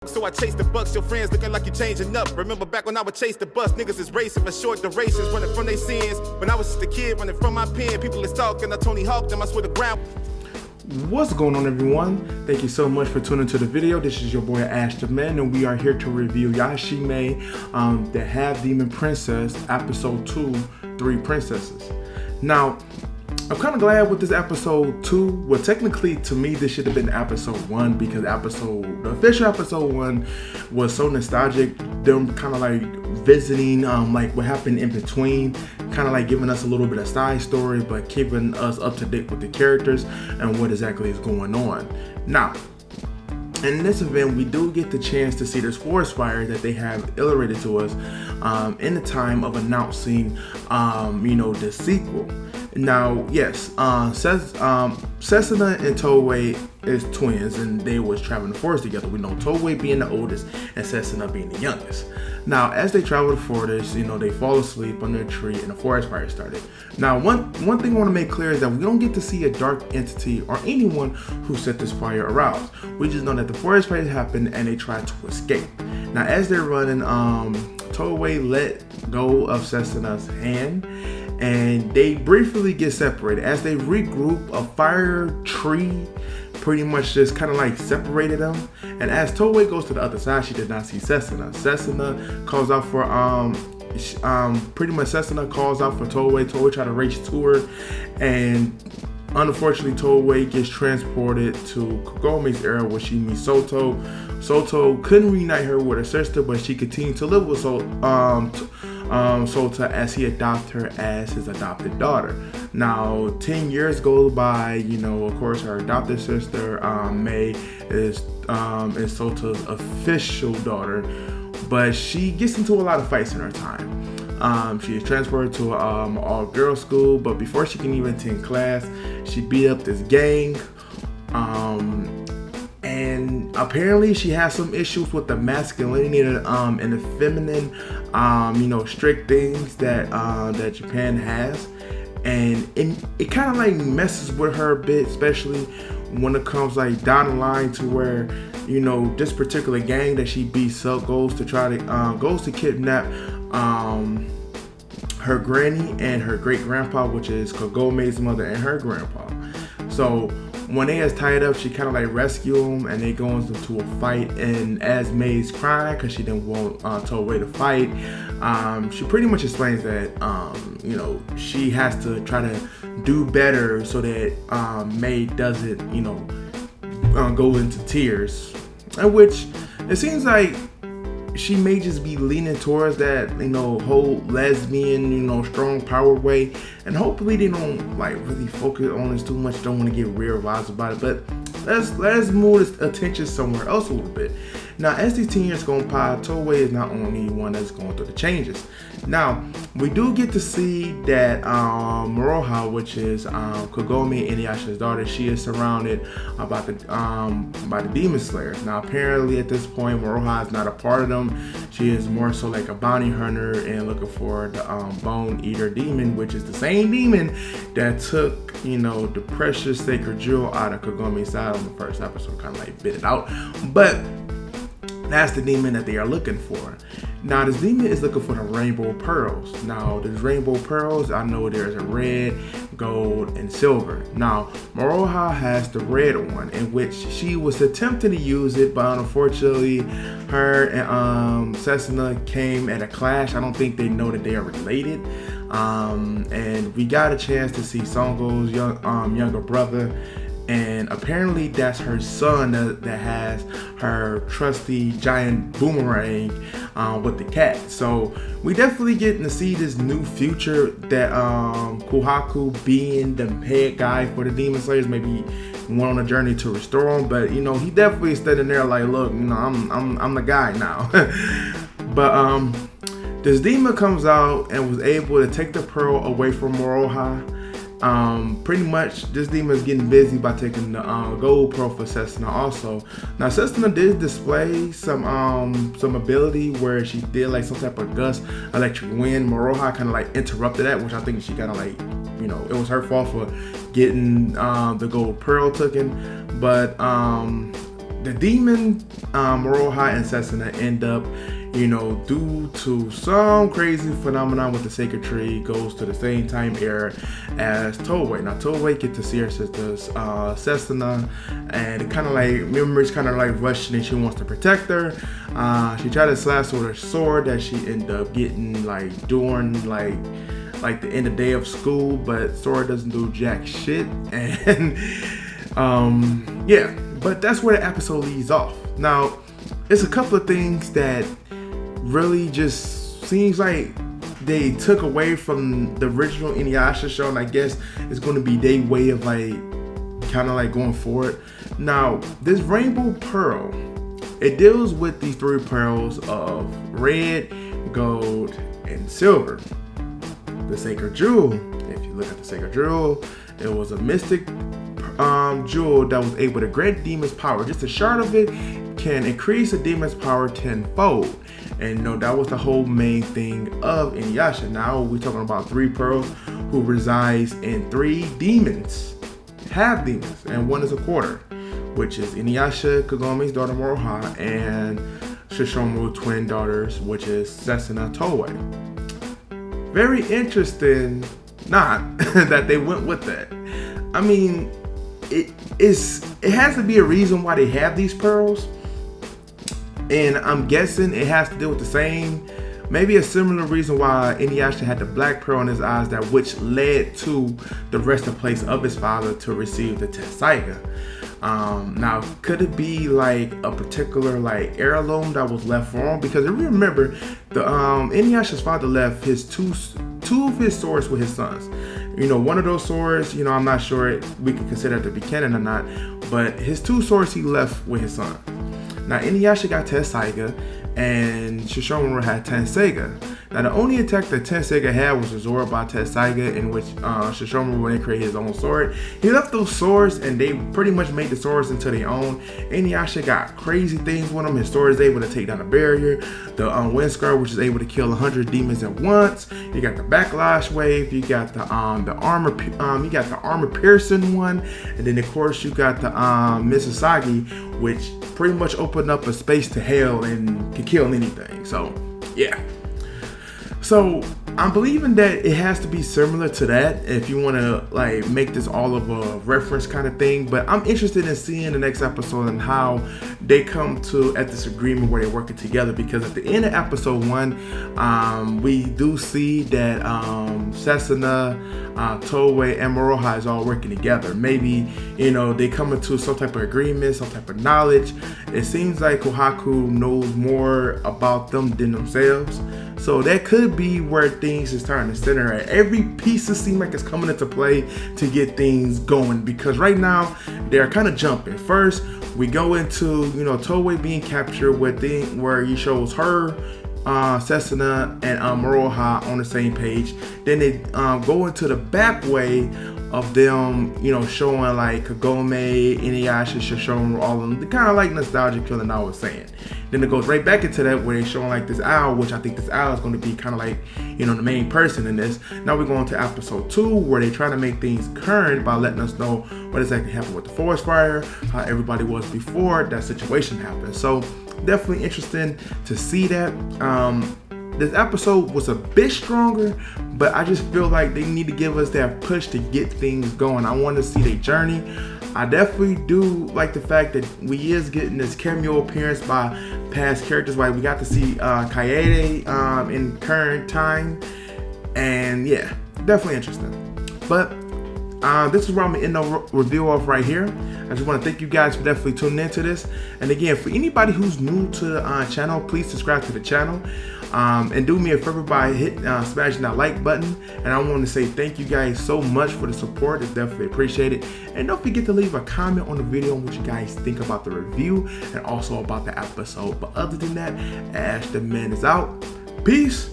So I chase the bucks, your friends looking like you changing up. Remember back when I would chase the bus, niggas is racing for short durations, running from their sins. When I was just a kid, running from my pen, people is talking, I Tony Hawk them, I swear to ground. What's going on, everyone? Thank you so much for tuning to the video. This is your boy AshTheMan, and we are here to review Yashahime, the Half Demon Princess, episode 2, 3 Princesses. Now, I'm kind of glad with this episode 2. Well, technically, to me, this should have been episode 1 because the official episode 1 was so nostalgic. Them kind of like visiting, like what happened in between, kind of like giving us a little bit of side story, but keeping us up to date with the characters and what exactly is going on. Now, in this event, we do get the chance to see this forest fire that they have illustrated to us in the time of announcing, the sequel. Now, yes, Setsuna and Toei is twins, and they was traveling the forest together. We know Toei being the oldest and Setsuna being the youngest. Now, as they travel the forest, they fall asleep under a tree, and a forest fire started. Now, one thing I want to make clear is that we don't get to see a dark entity or anyone who set this fire aroused. We just know that the forest fire happened and they tried to escape. Now, as they're running, Toei let go of Setsuna's hand, and they briefly get separated. As they regroup, a fire tree pretty much just kind of like separated them. And as Toei goes to the other side, she did not see Setsuna. Setsuna calls out for Setsuna calls out for Toei. Toei try to race to her, and unfortunately Toei gets transported to Kagome's era where she meets Soto. Soto couldn't reunite her with her sister, but she continued to live with Sota as he adopted her as his adopted daughter. Now, 10 years go by. Of course, her adopted sister Mei is Sota's official daughter, but she gets into a lot of fights in her time. She is transferred to an all-girls school, but before she can even attend class, she beat up this gang. And apparently she has some issues with the masculinity and the feminine, strict things that Japan has, and it kind of like messes with her a bit, especially when it comes like down the line to where this particular gang that she beats up goes to kidnap her granny and her great grandpa, which is Kagome's mother and her grandpa. So when they is tied up, she kind of like rescue them, and they go into a fight. And as May's crying because she didn't want Toei to fight, she pretty much explains that she has to try to do better so that May doesn't go into tears, in which it seems like she may just be leaning towards that whole lesbian strong power way, and hopefully they don't like really focus on this too much. Don't want to get real vibes about it, but let's move this attention somewhere else a little bit. Now, as these 10 years go by, Toei is not only one that's going through the changes. Now, we do get to see that Moroha, which is Kagome and Inuyasha's daughter, she is surrounded by the demon slayers. Now, apparently at this point, Moroha is not a part of them. She is more so like a bounty hunter and looking for the bone eater demon, which is the same demon that took the precious sacred jewel out of Kagome's side on the first episode, kind of like bit it out. But that's the demon that they are looking for. Now, this demon is looking for the rainbow pearls. Now, there's rainbow pearls. I know there's a red, gold, and silver. Now, Moroha has the red one, in which she was attempting to use it, but unfortunately, her and Setsuna came at a clash. I don't think they know that they are related. And we got a chance to see Songo's younger brother. And apparently that's her son that has her trusty giant boomerang with the cat. So we definitely getting to see this new future that Kohaku being the head guy for the Demon Slayers, maybe went on a journey to restore him. But he definitely standing there like, look, I'm the guy now. But this demon comes out and was able to take the pearl away from Moroha. Pretty much this demon is getting busy by taking the gold pearl for Setsuna also. Now, Setsuna did display some ability where she did like some type of gust electric wind. Moroha kind of like interrupted that, which I think she kind of like, it was her fault for getting the gold pearl taken. But the demon Moroha and Setsuna end up, due to some crazy phenomenon with the sacred tree, goes to the same time era as Toei. Now Toei get to see her sisters Setsuna, and kind of like memories kind of like rushing, and she wants to protect her. She tried to slash with her sword that she ended up getting like during like the end of day of school, but sword doesn't do jack shit. And yeah, but that's where the episode leaves off. Now it's a couple of things that really just seems like they took away from the original Inuyasha show, and I guess it's going to be their way of like kind of like going forward. Now this Rainbow Pearl, it deals with these 3 pearls of red, gold, and silver. The sacred jewel, if you look at the sacred jewel, it was a mystic jewel that was able to grant demons power. Just a shard of it can increase a demon's power 10-fold. And that was the whole main thing of Inuyasha. Now we're talking about 3 pearls who resides in 3 demons, half demons, and 1 is a quarter, which is Inuyasha, Kagome's daughter Moroha, and Shishomaru twin daughters, which is Setsuna, Toei. Very interesting, not that they went with that. I mean, it has to be a reason why they have these pearls, and I'm guessing it has to do with the same, maybe a similar reason why Inuyasha had the black pearl in his eyes, that which led to the resting place of his father to receive the Tenseiga. Now, could it be like a particular like heirloom that was left for him? Because if you remember, the Inuyasha's father left his two of his swords with his sons. One of those swords, I'm not sure we can consider it to be canon or not, but his 2 swords he left with his son. Now Inuyasha got Tenseiga, and Shishomaru had Tenseiga. Now the only attack that Tenseiga had was absorbed by Tenseiga, in which Shishomaru, when he created his own sword, he left those swords, and they pretty much made the swords into their own. Inuyasha got crazy things with him. His sword is able to take down a barrier, the wind scar, which is able to kill 100 demons at once. You got the backlash wave. You got the armor. You got the armor piercing one, and then of course you got the Misasagi, which pretty much opened up a space to hell and can kill anything. So yeah. So I'm believing that it has to be similar to that if you want to like make this all of a reference kind of thing. But I'm interested in seeing the next episode and how they come to at this agreement where they're working together, because at the end of episode 1, we do see that Setsuna, Toei, and Moroha is all working together. Maybe they come into some type of agreement, some type of knowledge. It seems like Kohaku knows more about them than themselves. So that could be where things is starting to center at. Every piece seems like it's coming into play to get things going, because right now they're kind of jumping. First, we go into Toei being captured where he shows her, Setsuna, and Moroha on the same page. Then they go into the back way of them, showing like Kagome, Inuyasha, Shishomaru, all of them. The kind of like nostalgia killing I was saying. Then it goes right back into that where they're showing like this owl, which I think this owl is going to be kind of like, the main person in this. Now we're going to episode 2 where they're trying to make things current by letting us know what exactly happened with the forest fire, how everybody was before that situation happened. So definitely interesting to see that. This episode was a bit stronger, but I just feel like they need to give us that push to get things going. I want to see their journey. I definitely do like the fact that we is getting this cameo appearance by past characters. Like we got to see Kaede in current time, and yeah, definitely interesting. But this is where I'm gonna end the review off right here. I just want to thank you guys for definitely tuning into this. And again, for anybody who's new to the channel, please subscribe to the channel. And do me a favor by smashing that like button. And I want to say thank you guys so much for the support. It's definitely appreciated. And don't forget to leave a comment on the video on what you guys think about the review and also about the episode. But other than that, AshTheMan is out. Peace.